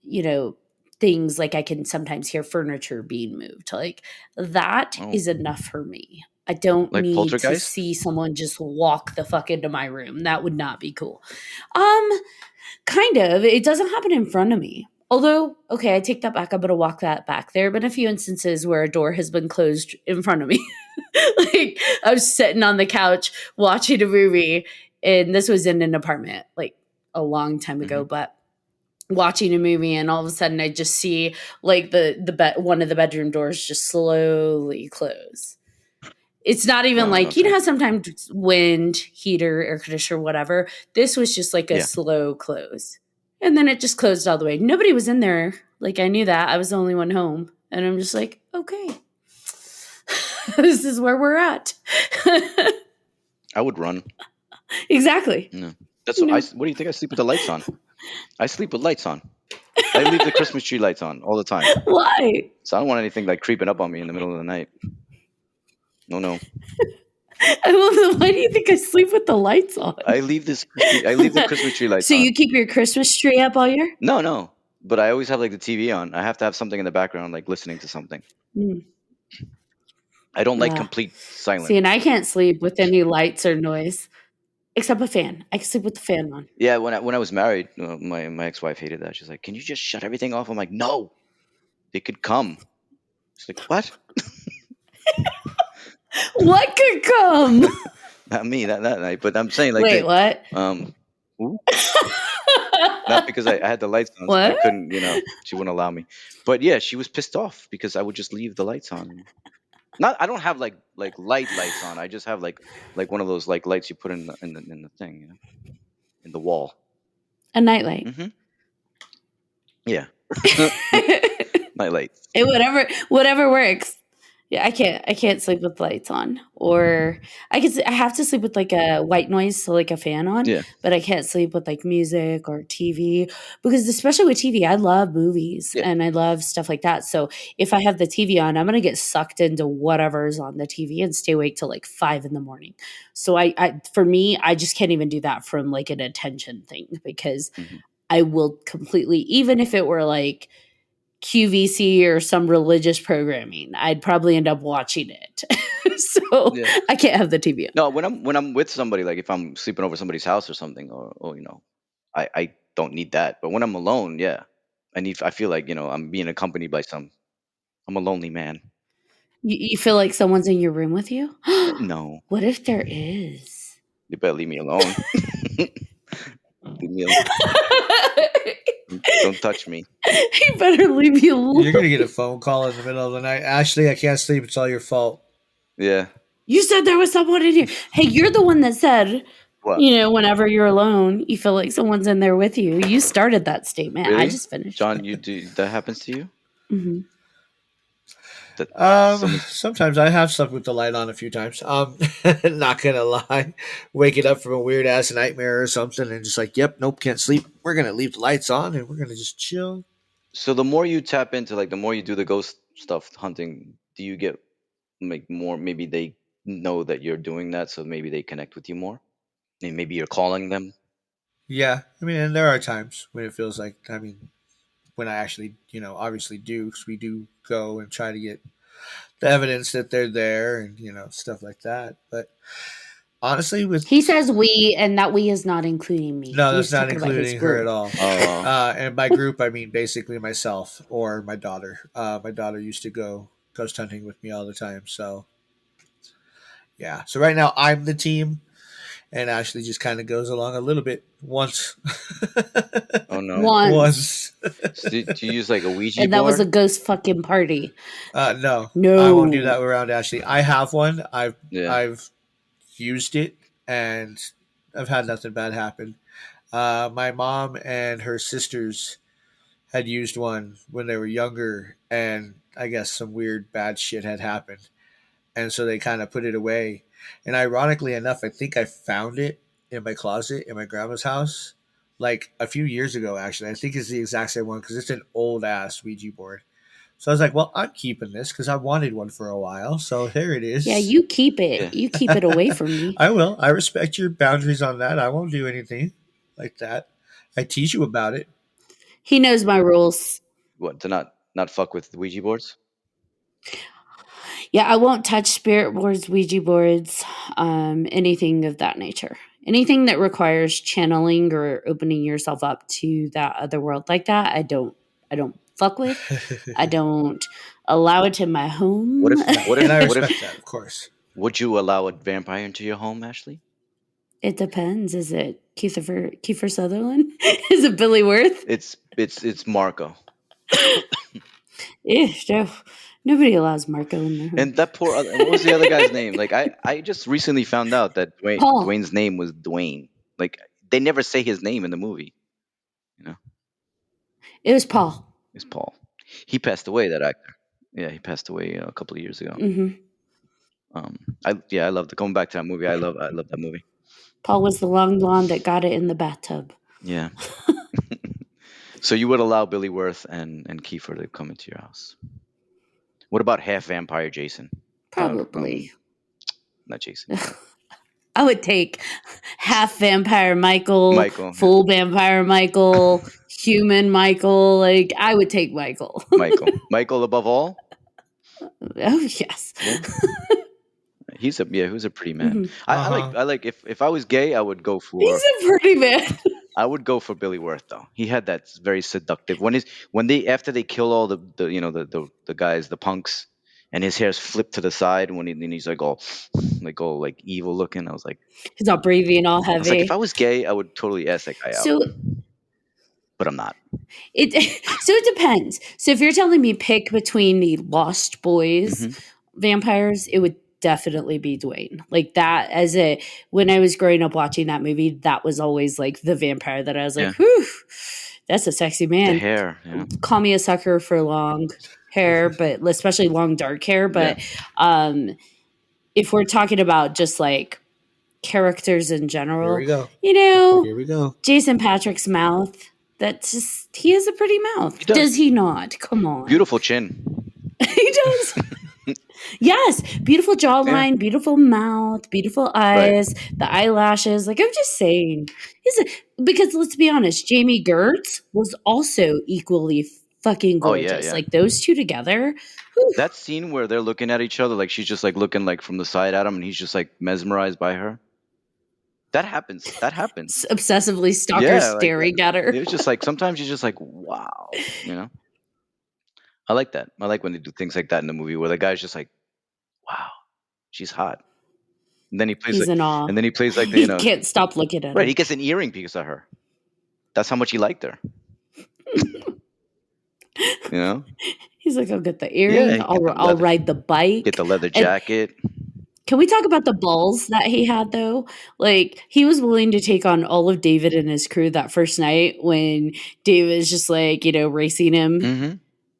you know, things like I can sometimes hear furniture being moved. Like that oh, is enough for me. I don't like need to poltergeist. see someone just walk the fuck into my room. That would not be cool. Um, Kind of. It doesn't happen in front of me. Although, okay, I take that back. I'm going to walk that back. There have been a few instances where a door has been closed in front of me. Like, I was sitting on the couch watching a movie, and this was in an apartment like a long time ago, Hmm. but watching a movie, and all of a sudden I just see like the bed, one of the bedroom doors just slowly close. It's not even Wow. like, you know Okay. how sometimes wind, heater, air conditioner, whatever. This was just like a Yeah. slow close. And then it just closed all the way. Nobody was in there. Like I knew that. I was the only one home. And I'm just like, okay, this is where we're at. I would run. Exactly. No. That's You what I. know, What do you think? I sleep with the lights on. I sleep with lights on. I leave the Christmas tree lights on all the time. why? So I don't want anything like creeping up on me in the middle of the night. No. I love them. Why do you think I sleep with the lights on? I leave the Christmas tree lights So on. you keep your Christmas tree up all year? No. But I always have like the TV on. I have to have something in the background, like listening to something. Mm. I don't like Yeah. complete silence. See, and I can't sleep with any lights or noise, except a fan. I can sleep with the fan on. Yeah, when I was married, my ex-wife hated that. She's like, "Can you just shut everything off?" I'm like, "No, they could come." She's like, "What?" What could come? Not me that night, but I'm saying like, Wait, what? who? Not because I had the lights on, so I What? couldn't, she wouldn't allow me. But yeah, she was pissed off because I would just leave the lights on. I don't have like lights on. I just have like one of those like lights you put in the thing, in the wall. A nightlight. Mm-hmm. Yeah. Nightlight. Whatever works. Yeah, I can't sleep with lights on, or I have to sleep with like a white noise, so like a fan on. Yeah. But I can't sleep with like music or TV, because especially with TV, I love movies and I love stuff like that. So if I have the TV on, I'm gonna get sucked into whatever's on the TV and stay awake till like 5 a.m. So for me, I just can't even do that from like an attention thing, because I will completely, even if it were like QVC or some religious programming, I'd probably end up watching it. So I can't have the TV on. No, when I'm with somebody, like if I'm sleeping over somebody's house or something, or I don't need that. But when I'm alone, yeah, I feel like I'm being accompanied by I'm a lonely man. You feel like someone's in your room with you? No. What if there is? You better leave me alone. Leave me alone. Don't touch me. You better leave me alone. You're gonna get a phone call in the middle of the night. Ashley, I can't sleep. It's all your fault. Yeah. You said there was someone in here. Hey, you're the one that said, what? Whenever you're alone, you feel like someone's in there with you. You started that statement. Really? I just finished. John, that happens to you? Mm-hmm. Sometimes I have slept with the light on a few times. Not gonna lie, waking up from a weird ass nightmare or something, and just like, yep, nope, can't sleep. We're gonna leave the lights on, and we're gonna just chill. So the more you tap into, like, the more you do the ghost stuff hunting, do you get like more? Maybe they know that you're doing that, so maybe they connect with you more. And maybe you're calling them. Yeah, I mean, and there are times when it feels like, when I actually, obviously do, because we do go and try to get the evidence that they're there and, stuff like that. But honestly, He says we, and that we is not including me. No, He's that's not talking about his including her at group. all. Oh. And by group, I mean basically myself or my daughter. My daughter used to go ghost hunting with me all the time. So, yeah. So right now I'm the team, and Ashley just kind of goes along a little bit once. Oh no. Once. So do you use like a Ouija And board? that was a ghost fucking party. No. No. I won't do that around Ashley. I have one. I've Yeah. used it, and I've had nothing bad happen. My mom and her sisters had used one when they were younger, and I guess some weird bad shit had happened. And so they kind of put it away. And ironically enough, I think I found it in my closet in my grandma's house like a few years ago, actually. I think it's the exact same one because it's an old ass Ouija board. So I was like, well, I'm keeping this because I wanted one for a while. So there it is. Yeah, you keep it. Yeah. You keep it away from me. I will. I respect your boundaries on that. I won't do anything like that. I tease you about it. He knows my rules. What, to not fuck with Ouija boards? Yeah, I won't touch spirit boards, Ouija boards, anything of that nature. Anything that requires channeling or opening yourself up to that other world like that, I don't fuck with. I don't allow it in my home. What if And I respect that, of course. Would you allow a vampire into your home, Ashley? It depends. Is it Kiefer Sutherland? Is it Billy Worth? It's Marco. Ew, nobody allows Marco in their home. And that poor what was the other guy's name? Like I just recently found out that Paul. Dwayne's name was Dwayne. Like they never say his name in the movie. It was Paul. It's Paul. He passed away, that actor. Yeah, he passed away a couple of years ago. Hmm. I love the going back to that movie. I love that movie. Paul was the long blonde that got it in the bathtub. Yeah. So you would allow Billy Worth and Kiefer to come into your house? What about half vampire Jason? Probably. Not Jason. I would take half vampire Michael, Michael. full vampire Michael, human Michael. Like, I would take Michael. Michael above all. Oh, yes. Yeah. He's a pretty man. Mhm. I like if I was gay, I would go for He's a pretty man. I would go for Billy Worth though. He had that very seductive when they after they kill all the guys, the punks, and his hair's flipped to the side when he's like all like evil looking. I was like, He's all breathing, all if I heavy. was gay, I would totally ask that guy out. So But I'm not. it depends. So if you're telling me pick between the Lost Boys vampires, it would definitely be Dwayne. Like that when I was growing up watching that movie, that was always like the vampire that I was like, whew, that's a sexy man. The hair, yeah. Call me a sucker for long hair, but especially long dark hair. But if we're talking about just like characters in general, Here we go. Jason Patrick's mouth. He has a pretty mouth. Does he not? Come on. Beautiful chin. He does. Yes. Beautiful jawline, beautiful mouth, beautiful eyes, the eyelashes. Like, I'm just saying. Because let's be honest, Jamie Gertz was also equally fucking gorgeous. Oh, yeah. Like, those two together. Whew. That scene where they're looking at each other, like she's just like looking like from the side at him and he's just like mesmerized by her. That happens. Obsessively stalker staring at her. It was just like sometimes you're just like, wow, you know. I like that. I like when they do things like that in the movie where the guy's just like, wow, she's hot. And then he plays He's in awe. And then he plays like he can't stop looking at her. Right, he gets an earring because of her. That's how much he liked her. You know? He's like, I'll get the earring. I'll ride the bike. Get the leather jacket. Can we talk about the balls that he had, though? Like, he was willing to take on all of David and his crew that first night when David's just like, racing him. Mm-hmm.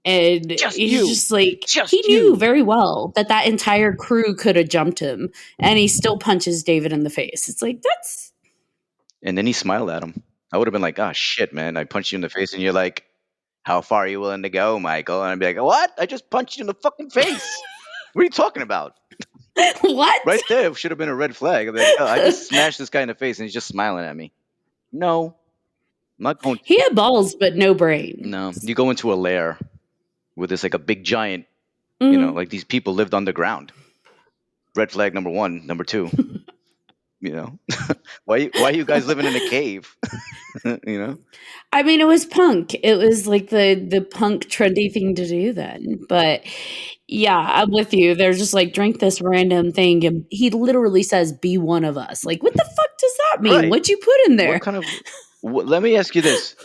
And he's just like, he knew very well that entire crew could have jumped him. And he still punches David in the face. It's like, that's. And then he smiled at him. I would have been like, oh, shit, man. I punched you in the face. And you're like, how far are you willing to go, Michael? And I'd be like, what? I just punched you in the fucking face. What are you talking about? What? Right there should have been a red flag. I'd be like, oh, I just smashed this guy in the face and he's just smiling at me. No. I'm not going. He had balls, but no brain. No. You go into a lair where there's like a big giant, like these people lived underground. Red flag number 1. Number 2. Why are you guys living in a cave? I mean, it was punk. It was like the punk trendy thing to do then. But yeah, I'm with you. They're just like, drink this random thing. And he literally says, be one of us. Like, what the fuck does that mean? Right. What'd you put in there? Let me ask you this,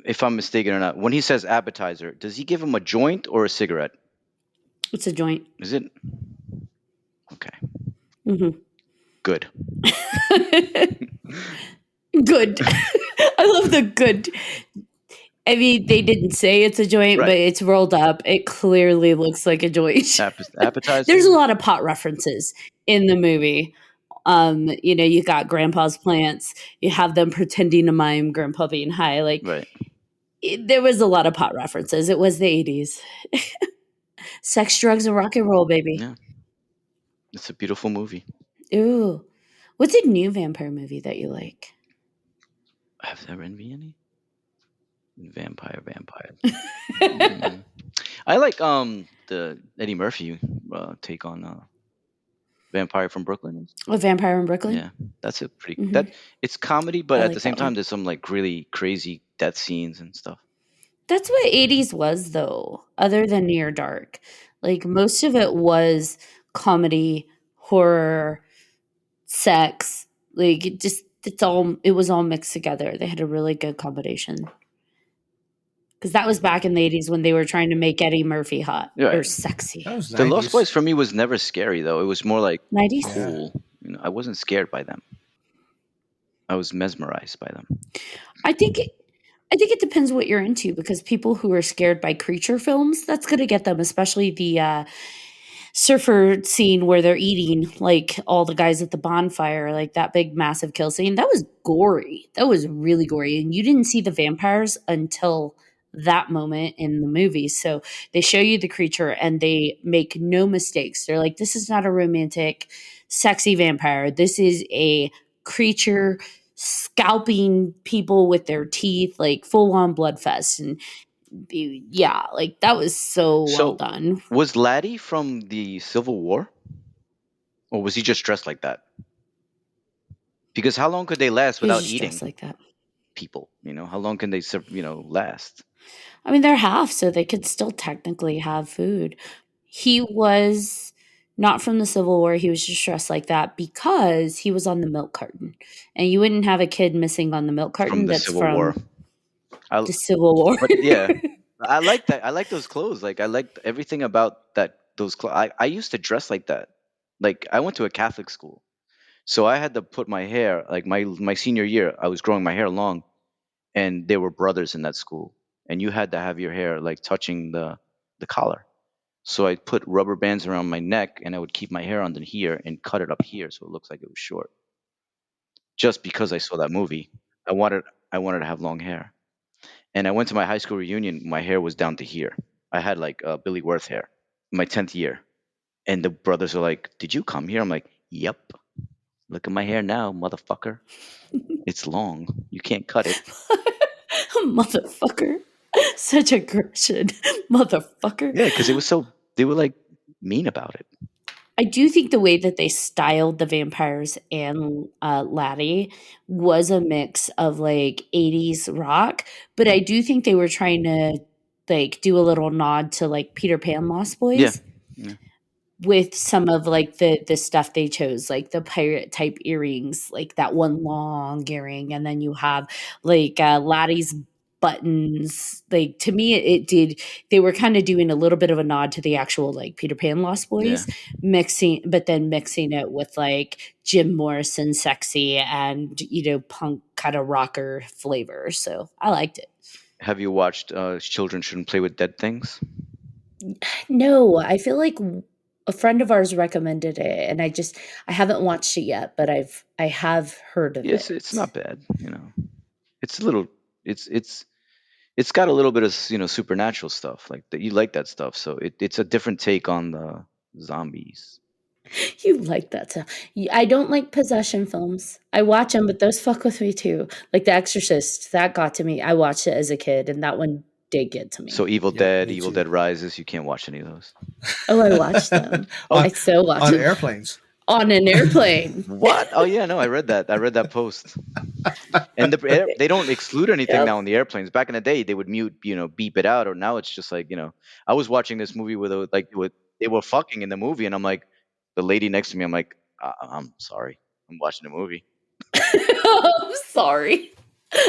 if I'm mistaken or not. When he says appetizer, does he give him a joint or a cigarette? It's a joint. Is it? Okay. Mm-hmm. Good. Good. I love the good. I mean, they didn't say it's a joint, but it's rolled up. It clearly looks like a joint. Appetizer. There's a lot of pot references in the movie. You got Grandpa's plants. You have them pretending to mime Grandpa being high. Like, there was a lot of pot references. It was the 80s. Sex, drugs, and rock and roll, baby. Yeah. It's a beautiful movie. Ooh. What's a new vampire movie that you like? Have there been any? Vampire. I like the Eddie Murphy take on Vampire from Brooklyn. A Vampire in Brooklyn? Yeah, that's a pretty it's comedy, but at the same time there's some like really crazy death scenes and stuff. That's what 80s was, though, other than Near Dark. Like, most of it was comedy, horror, sex. Like, it was all mixed together. They had a really good combination. Because that was back in the 80s when they were trying to make Eddie Murphy hot or sexy. The Lost Boys for me was never scary, though. It was more like 90s? Cool. I wasn't scared by them. I was mesmerized by them. I think I think it depends what you're into because people who are scared by creature films, that's going to get them, especially the surfer scene where they're eating like all the guys at the bonfire, like that big massive kill scene. That was gory. That was really gory. And you didn't see the vampires until that moment in the movie. So they show you the creature and they make no mistakes. They're like, this is not a romantic, sexy vampire. This is a creature scalping people with their teeth, like full on blood fest. And yeah, like that was so well So done. was Laddie from the Civil War, or was he just dressed like that? Because how long could they last He was without just eating dressed like that. people? How long can they last? I mean, they're half, so they could still technically have food. He was not from the Civil War. He was just dressed like that because he was on the milk carton. And you wouldn't have a kid missing on the milk From carton the that's Civil War. from I, the Civil War. but yeah, I like that. I like those clothes. Like I liked everything about that. Those clothes. I used to dress like that. Like I went to a Catholic school, so I had to put my hair like my senior year. I was growing my hair long, and there were brothers in that school, and you had to have your hair like touching the collar. So I put rubber bands around my neck, and I would keep my hair under here and cut it up here so it looks like it was short. Just because I saw that movie, I wanted I wanted to have long hair. And I went to my high school reunion. My hair was down to here. I had like Billy Worth hair. My 10th year, and the brothers are like, "Did you come here?" I'm like, "Yep. Look at my hair now, motherfucker. It's long. You can't cut it." Motherfucker. Such aggression. Motherfucker. Yeah, because it was so they were like mean about it. I do think the way that they styled the vampires and Laddie was a mix of like 80s rock, but I do think they were trying to like do a little nod to like Peter Pan Lost Yeah, Boys yeah, with some of like the stuff they chose, like the pirate type earrings, like that one long earring, and then you have like Laddie's buttons. Like to me, it did. They were kind of doing a little bit of a nod to the actual like Peter Pan Lost yeah. Boys, mixing, but then mixing it with like Jim Morrison sexy and punk kind of rocker flavor. So I liked it. Have you watched Children Shouldn't Play with Dead Things? No, I feel like a friend of ours recommended it, and I haven't watched it yet, but I have heard of Yes, it. it's not bad. It's a little. It's got a little bit of supernatural stuff like that. You like that stuff, so it's a different take on the zombies. You like that stuff. I don't like possession films. I watch them, but those fuck with me too. Like The Exorcist, that got to me. I watched it as a kid, and that one did get to So me. Yep, me Evil too. Dead Rises, you can't watch any of those. Oh, I watched them. on I so watched on them airplanes. on an airplane. What? Oh yeah, no, I read that. I read that post. And they don't exclude anything Yep. now on the airplanes. Back in the day, they would mute, beep it out. Or now it's just like, I was watching this movie with they were fucking in the movie, and I'm like, the lady next to me, I'm like, I'm sorry, I'm watching a movie. I'm sorry.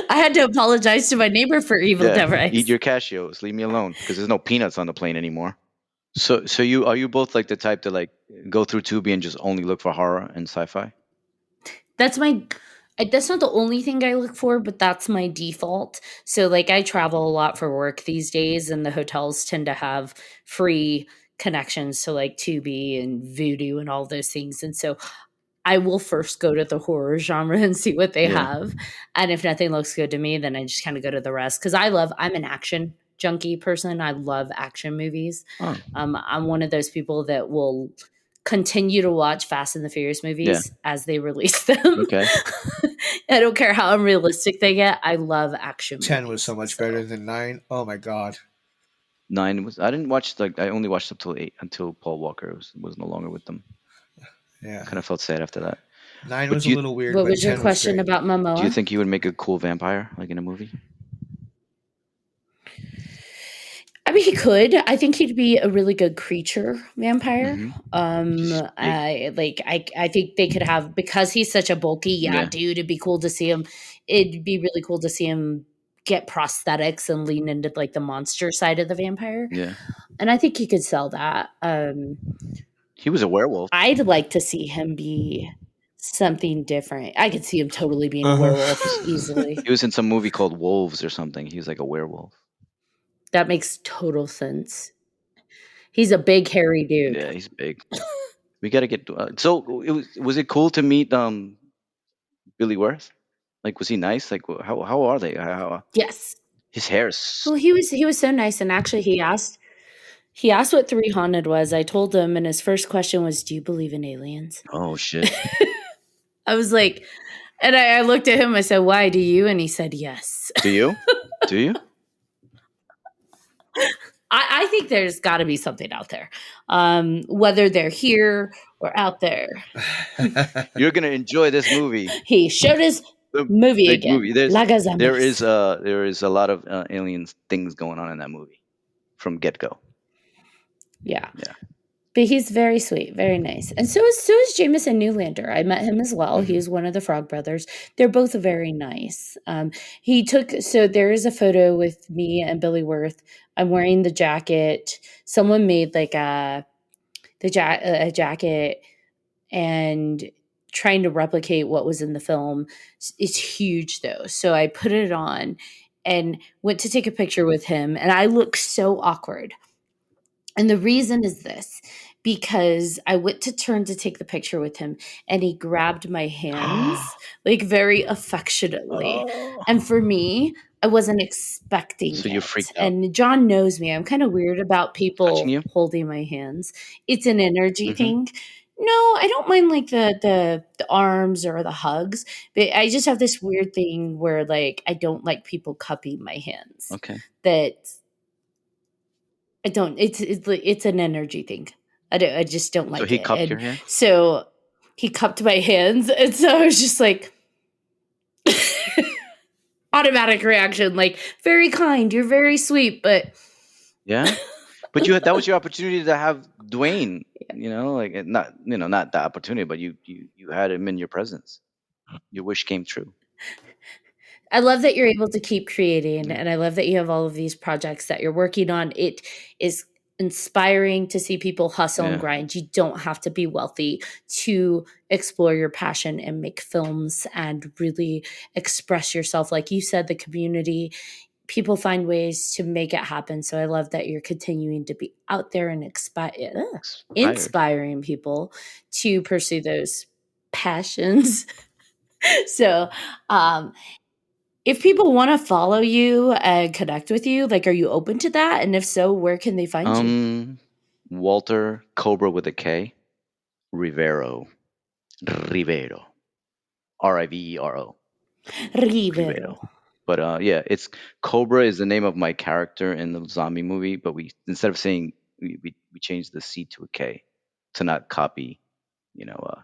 I had to apologize to my neighbor for Evil Dead Yeah, Rise. eat your cashews, leave me alone, because there's no peanuts on the plane anymore. So are you both like the type to like go through Tubi and just only look for horror and sci-fi? That's that's not the only thing I look for, but that's my default. So like I travel a lot for work these days, and the hotels tend to have free connections to like Tubi and Vudu and all those things. And so I will first go to the horror genre and see what they Yeah. have. And if nothing looks good to me, then I just kind of go to the rest. Cause I'm an action junkie person. I love action movies. Oh, I'm one of those people that will continue to watch Fast and the Furious movies as they release them. okay. I don't care how unrealistic they get. I love action 10 movies. was so much better than 9. Oh my god. 9 was. I didn't watch I only watched up till 8 until Paul Walker was no longer with them. Yeah. Kind of felt sad after that. 9 But was do a you little weird, What but was your 10 was question great. about Momoa? do you think he would make a cool vampire like in a movie? I mean, he could. I think he'd be a really good creature vampire. He's big. I think they could have, because he's such a bulky Yeah. dude. It'd be cool to see him. It'd be really cool to see him get prosthetics and lean into like the monster side of the vampire. Yeah. And I think he could sell that. He was a werewolf. I'd like to see him be something different. I could see him totally being a Uh-huh. werewolf easily. He was in some movie called Wolves or something. He was like a werewolf. That makes total sense. He's a big, hairy dude. Yeah, he's big. We gotta get. So was it cool to meet Billy Worth? Like, was he nice? Like, how are they? How Yes. his hair's. Well, he was so nice, and actually, he asked what 3Haunted was. I told him, and his first question was, "Do you believe in aliens?" Oh shit. I was like, and I looked at him. I said, "Why do you?" And he said, "Yes." Do you? Do you? I think there's got to be something out there, whether they're here or out there. You're gonna enjoy this movie. He showed his The movie big again. movie. Plaga There is Zombies. there is a lot of alien things going on in that movie from get go. Yeah. Yeah. But he's very sweet, very nice. And so is Jameson Newlander. I met him as well. He Mhm. was one of the Frog Brothers. They're both very nice. So there is a photo with me and Billy Worth. I'm wearing the jacket. Someone made like a jacket and trying to replicate what was in the film. It's huge though. So I put it on and went to take a picture with him, and I look so awkward. And the reason is this, because I went to turn to take the picture with him and he grabbed my hands like very affectionately. Oh. And for me, I wasn't expecting So you it. freaked out. And John knows me. I'm kind of weird about Touching people you? holding my hands. It's an energy Mm-hmm. thing. No, I don't mind like the arms or the hugs, but I just have this weird thing where like I don't like people cupping my hands. Okay. That I don't. It's an energy thing. I just don't So like he it. cupped your And hand? so he cupped my hands, and so I was just like automatic reaction, like very kind. You're very sweet, but Yeah. But that was your opportunity to have Dwayne, like not the opportunity, but you had him in your presence. Your wish came true. I love that you're able to keep creating, Yeah. and I love that you have all of these projects that you're working on. It is inspiring to see people hustle and Yeah. grind. You don't have to be wealthy to explore your passion and make films and really express yourself. Like you said, the community, people find ways to make it happen. So I love that you're continuing to be out there and Expired. inspiring people to pursue those passions. So, if people want to follow you and connect with you, like, are you open to that? And if so, where can they find you? Walter Cobra with a K, Rivero, Rivero, Rivero, Rivero. Rivero. But yeah, it's Cobra is the name of my character in the zombie movie. But we instead of saying we changed the C to a K to not copy,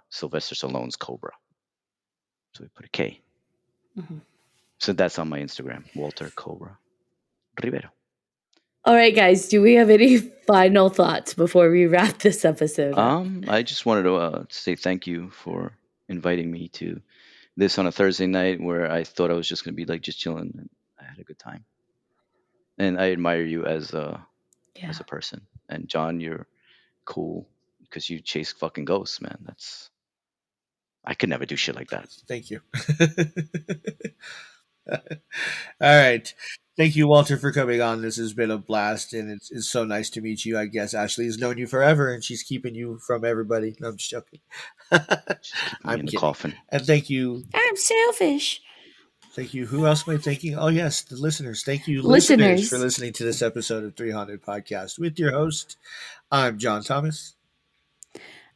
Sylvester Stallone's Cobra. So we put a K. Mhm. So that's on my Instagram, Walter Cobra Rivero. All right, guys, do we have any final thoughts before we wrap this episode up? I just wanted to say thank you for inviting me to this on a Thursday night where I thought I was just gonna be like just chilling, and I had a good time. And I admire you as a person. And John, you're cool because you chase fucking ghosts, man. I could never do shit like that. Thank you. All right. Thank you, Walter, for coming on. This has been a blast, and it's so nice to meet you. I guess Ashley has known you forever, and she's keeping you from everybody. No, I'm just joking. Just keep me I'm in the kidding. coffin. And thank you. I'm selfish. Thank you. Who else am I thanking? Oh, yes, the listeners. Thank you, listeners, for Listeners, listening to this episode of 300 Podcast with your host. I'm John Thomas.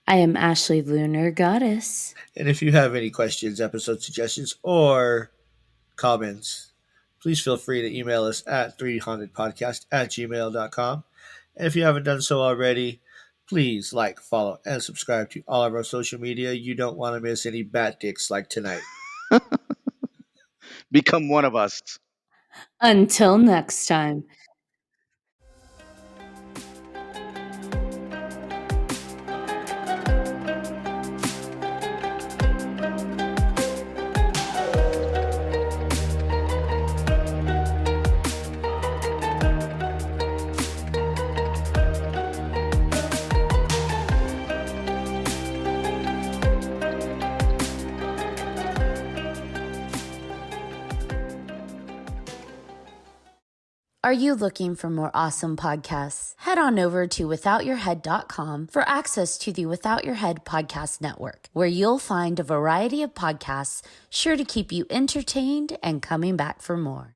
I am Ashley Lunar Goddess. And if you have any questions, episode suggestions, or comments, please feel free to email us at 300podcast@gmail.com. And if you haven't done so already, please like, follow, and subscribe to all of our social media. You don't want to miss any bat dicks like tonight. Become one of us. Until next time. Are you looking for more awesome podcasts? Head on over to withoutyourhead.com for access to the Without Your Head podcast network, where you'll find a variety of podcasts sure to keep you entertained and coming back for more.